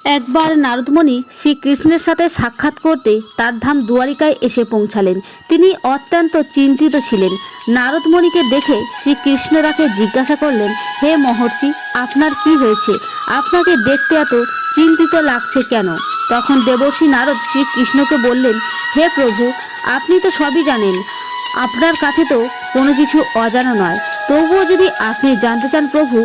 একবার নারদমণি শ্রীকৃষ্ণের সাথে সাক্ষাৎ করতে তার ধাম দুয়ারিকায় এসে পৌঁছালেন। তিনি অত্যন্ত চিন্তিত ছিলেন। নারদমণিকে দেখে শ্রীকৃষ্ণ তাকে জিজ্ঞাসা করলেন, হে মহর্ষি, আপনার কি হয়েছে? আপনাকে দেখতে এত চিন্তিত লাগছে কেন? তখন দেবর্ষি নারদ শ্রীকৃষ্ণকে বললেন, হে প্রভু, আপনি তো সবই জানেন, আপনার কাছে তো কোনো কিছু অজানা নয়। তবুও যদি আপনি জানতে চান প্রভু,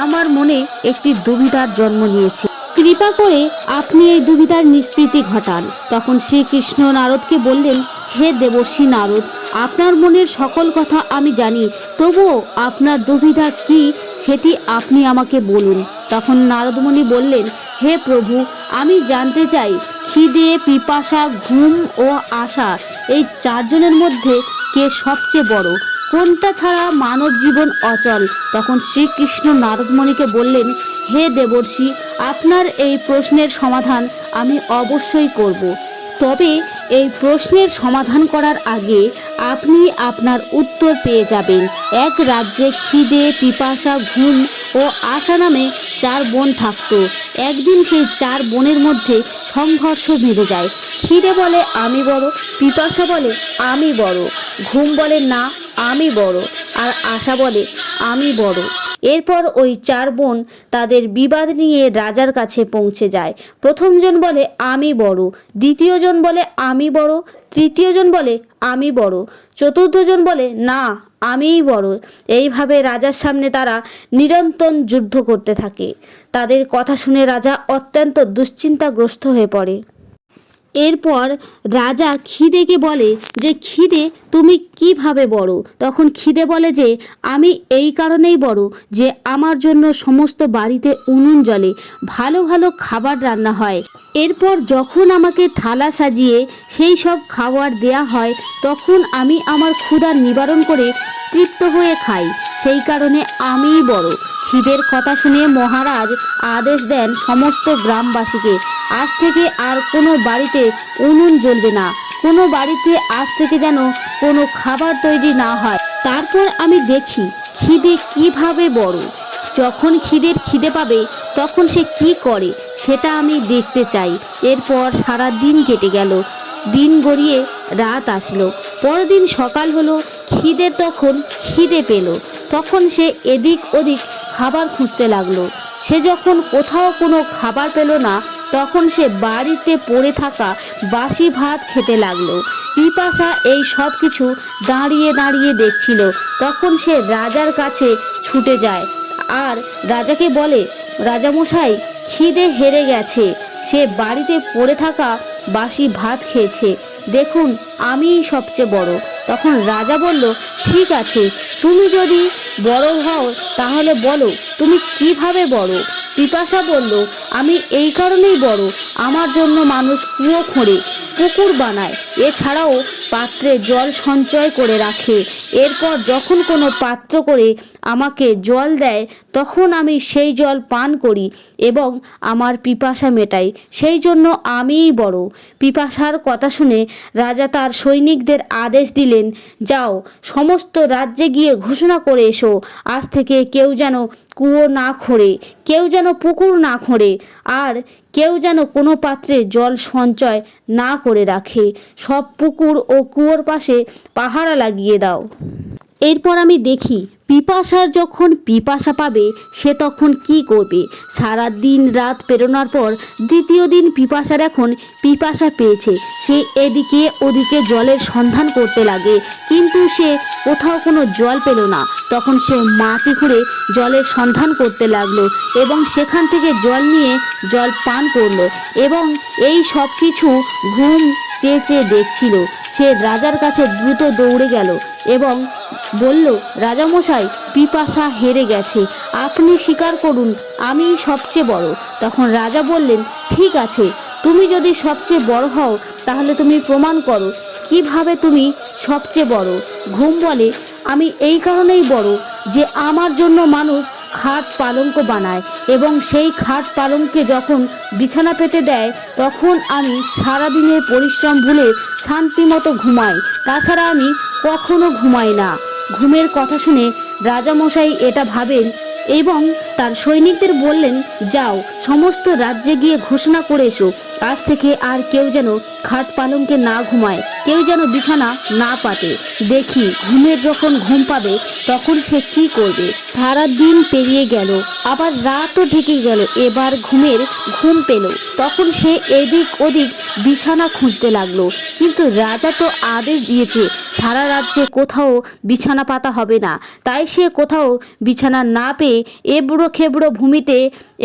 আমার মনে একটি দুবিধার জন্ম নিয়েছে, কৃপা করে আপনি এই দুবিধার নিষ্কৃতি ঘটান। তখন শ্রীকৃষ্ণ নারদকে বললেন, হে দেবর্ষি নারদ, আপনার মনের সকল কথা আমি জানি, তবুও আপনার দুবিধা কি সেটি আপনি আমাকে বলুন। তখন নারদমণি বললেন, হে প্রভু, আমি জানতে চাই, খিদে, পিপাসা, ঘুম ও আশা, এই চারজনের মধ্যে কে সবচেয়ে বড়? কোনটা ছাড়া মানব জীবন অচল? তখন শ্রীকৃষ্ণ নারদমণিকে বললেন, হে দেবর্ষি, আপনার এই প্রশ্নের সমাধান আমি অবশ্যই করব। তবে এই প্রশ্নের সমাধান করার আগে আপনি আপনার উত্তর পেয়ে যাবেন। এক রাজ্যে খিদে, পিপাসা, ঘুম ও আশা নামে চার বোন থাকত। একদিন সেই চার বোনের মধ্যে সংঘর্ষ বেঁধে যায়। খিদে বলে আমি বড়, পিপাসা বলে আমি বড়, ঘুম বলে না আমি বড়, আর আশা বলে আমি বড়। এরপর ওই চার বোন তাদের বিবাদ নিয়ে রাজার কাছে পৌঁছে যায়। প্রথমজন বলে আমি বড়, দ্বিতীয়জন বলে আমি বড়, তৃতীয়জন বলে আমি বড়, চতুর্থজন বলে না আমিই বড়। এইভাবে রাজার সামনে তারা নিরন্তর যুদ্ধ করতে থাকে। তাদের কথা শুনে রাজা অত্যন্ত দুশ্চিন্তাগ্রস্ত হয়ে পড়ে। এরপর রাজা খিদেকে বলে যে, খিদে, তুমি কিভাবে বড়? তখন খিদে বলে যে, আমি এই কারণেই বড় যে আমার জন্য সমস্ত বাড়িতে উনুন জ্বলে, ভালো ভালো খাবার রান্না হয়। এরপর যখন আমাকে থালা সাজিয়ে সেই সব খাবার দেয়া হয়, তখন আমি আমার ক্ষুধা নিবারণ করে তৃপ্ত হয়ে খাই। সেই কারণে আমিই বড়। খিদের কথা শুনে মহারাজ আদেশ দেন সমস্ত গ্রামবাসীকে, আজ থেকে আর কোনো বাড়িতে উনুন জ্বলবে না, কোনো বাড়িতে আজ থেকে যেন কোনো খাবার তৈরি না হয়। তারপর আমি দেখি খিদে কিভাবে বড়। যখন খিদে পাবে তখন সে কি করে সেটা আমি দেখতে চাই। এরপর সারা দিন কেটে গেল। দিন গড়িয়ে রাত আসলো। পরদিন সকাল হলো। খিদে তখন খিদে পেল। তখন সে এদিক ওদিক খাবার খুঁজতে লাগলো। সে যখন কোথাও কোনো খাবার পেল না, তখন সে বাড়িতে পড়ে থাকা বাসি ভাত খেতে লাগলো। পিপাসা এই সব কিছু দাঁড়িয়ে দাঁড়িয়ে দেখছিল। তখন সে রাজার কাছে ছুটে যায় আর রাজাকে বলে, রাজামশাই, খিদে হেরে গেছে, সে বাড়িতে পড়ে থাকা বাসি ভাত খেয়েছে, দেখুন আমিই সবচেয়ে বড়। তখন রাজা বলল, ঠিক আছে, তুমি যদি বড় হও তাহলে বলো তুমি কিভাবে বড়? পিপাসা বলল, আমি এই কারণেই বড়, আমার জন্য মানুষ কুয়ো খোঁড়ে, পুকুর বানায়, এছাড়াও পাত্রে জল সঞ্চয় করে রাখে। এরপর যখন কোনো পাত্র করে আমাকে জল দেয়, তখন আমি সেই জল পান করি এবং আমার পিপাসা মেটাই। সেই জন্য আমিই বড়। পিপাসার কথা শুনে রাজা তার সৈনিকদের আদেশ দিলেন, যাও, সমস্ত রাজ্যে গিয়ে ঘোষণা করে এসো, আজ থেকে কেউ যেন কুয়ো না খোঁড়ে, কেউ যেন পুকুর না খোঁড়ে, আর কেউ যেন কোনো পাত্রে জল সঞ্চয় না করে রাখে। সব পুকুর ও কুয়োর পাশে পাহারা লাগিয়ে দাও। এরপর আমি দেখি পিপাসার যখন পিপাসা পাবে সে তখন কি করবে। সারা দিন রাত পেরোনোর পর দ্বিতীয় দিন পিপাসার এখন পিপাসা পেয়েছে। সে এদিকে ওদিকে জলের সন্ধান করতে লাগে, কিন্তু সে কোথাও কোনো জল পেল না। তখন সে মাটি খুঁড়ে জলের সন্ধান করতে লাগলো এবং সেখান থেকে জল নিয়ে জল পান করলো এবং এই সব কিছু ঘুম চেয়ে চেয়ে দেখছিল। সে রাজার কাছে দ্রুত দৌড়ে গেল এবং বলল, রাজামশাই, পিপাসা হেরে গেছে, আপনি স্বীকার করুন আমি সবচেয়ে বড়। তখন রাজা বললেন, ঠিক আছে, তুমি যদি সবচেয়ে বড় হও তাহলে তুমি প্রমাণ করো কিভাবে তুমি সবচেয়ে বড়। ঘুম বলে, আমি এই কারণেই বড় যে আমার জন্য মানুষ খাট পালঙ্ক বানায় এবং সেই খাট পালঙ্কে যখন বিছানা পেতে দেয় তখন আমি সারাদিনের পরিশ্রম ভুলে শান্তিমতো ঘুমাই, তাছাড়া আমি কখনো ঘুমাই না। ঘুমের কথা শুনে রাজামশাই এটা ভাবেন এবং তার সৈনিকদের বললেন, যাও সমস্ত রাজ্যে গিয়ে ঘোষণা করে এসো, আজ থেকে আর কেউ যেন খাট পালঙ্কে না ঘুমায়, কেউ যেন বিছানা না পাতে। দেখি ঘুমের যখন ঘুম পাবে তখন সে কি করবে। সারা দিন পেরিয়ে গেল, আবার রাতও ঢেকে গেল, এবার ঘুমের ঘুম পেল। তখন সে এদিক ওদিক বিছানা খুঁজতে লাগলো, কিন্তু রাজা তো আদেশ দিয়েছে সারা রাজ্যে কোথাও বিছানা পাতা হবে না। তাই সে কোথাও বিছানা না পেয়ে এবড়ো খেবড়ো ভূমিতে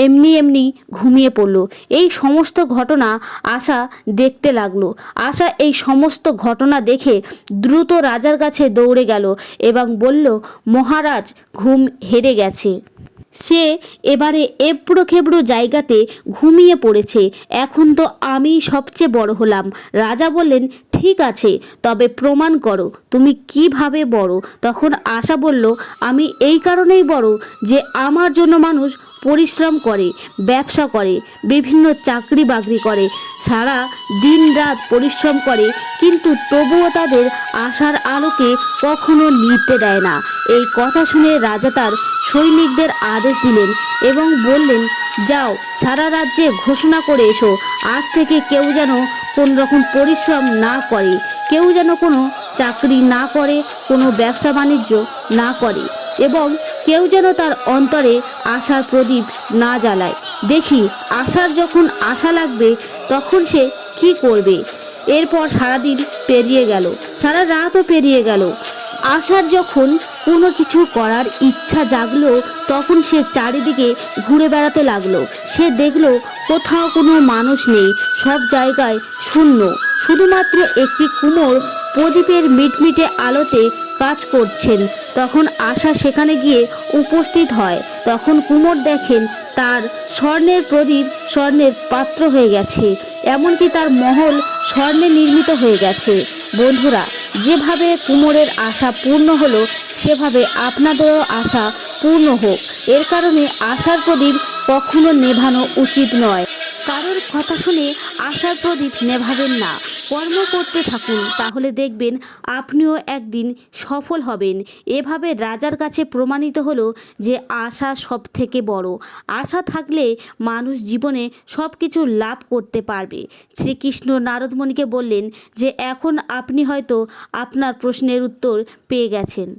এমনি এমনি ঘুমিয়ে পড়ল। এই সমস্ত ঘটনা আশা দেখতে লাগলো। আশা এই সমস্ত ঘটনা দেখে দ্রুত রাজার কাছে দৌড়ে গেল এবং বলল, মহারাজ ঘুম হেরে গেছে। সে এবারে এবড়ো খেবড়ো জায়গাতে ঘুমিয়ে পড়েছে। এখন তো আমি সবচেয়ে বড় হলাম। রাজা বললেন, ঠিক আছে, তবে প্রমাণ করো তুমি কিভাবে বড়। তখন আশা বলল, আমি এই কারণেই বড় যে আমার জন্য মানুষ পরিশ্রম করে, ব্যবসা করে, বিভিন্ন চাকরি বাকরি করে, সারা দিন রাত পরিশ্রম করে, কিন্তু তবুও তাদের আশার আলোকে কখনো নিভতে দেয় না। এই কথা শুনে রাজা তার সৈনিকদের আদেশ দিলেন এবং বললেন, যাও সারা রাজ্যে ঘোষণা করে এসো, আজ থেকে কেউ যেন কোন রকম পরিশ্রম না করে, কেউ যেন কোনো চাকরি না করে, কোনো ব্যবসা বাণিজ্য না করে, এবং কেউ যেন তার অন্তরে আশার প্রদীপ না জ্বালায়। দেখি আশার যখন আশা লাগবে তখন সে কি করবে। এরপর সারাদিন পেরিয়ে গেল, সারা রাতও পেরিয়ে গেল। আশার যখন কোনো কিছু করার ইচ্ছা জাগলো তখন সে চারিদিকে ঘুরে বেড়াতে লাগলো। সে দেখলো কোথাও কোনো মানুষ নেই, সব জায়গায় শূন্য, শুধুমাত্র একটি কুমোর প্রদীপের মিটমিটে আলোতে কাজ করছেন। তখন আশা সেখানে গিয়ে উপস্থিত হয়। তখন কুমোর দেখেন তার স্বর্ণের প্রদীপ স্বর্ণের পাত্র হয়ে গেছে, এমনকি তার মহল স্বর্ণে নির্মিত হয়ে গেছে। বন্ধুরা, যেভাবে কুমোরের আশা পূর্ণ হলো সেভাবে আপনাদেরও আশা পূর্ণ হোক। এর কারণে আশার প্রদীপ কখনো নেভানো উচিত নয়। কারোর কথা শুনে আশার প্রদীপ নেভাবেন না, কর্ম করতে থাকুন, তাহলে দেখবেন আপনিও একদিন সফল হবেন। এভাবে রাজার কাছে প্রমাণিত হলো যে আশা সব থেকে বড়। আশা থাকলে মানুষ জীবনে সব কিছু লাভ করতে পারবে। শ্রীকৃষ্ণ নারদমণিকে বললেন যে এখন আপনি হয়তো আপনার প্রশ্নের উত্তর পেয়ে গেছেন।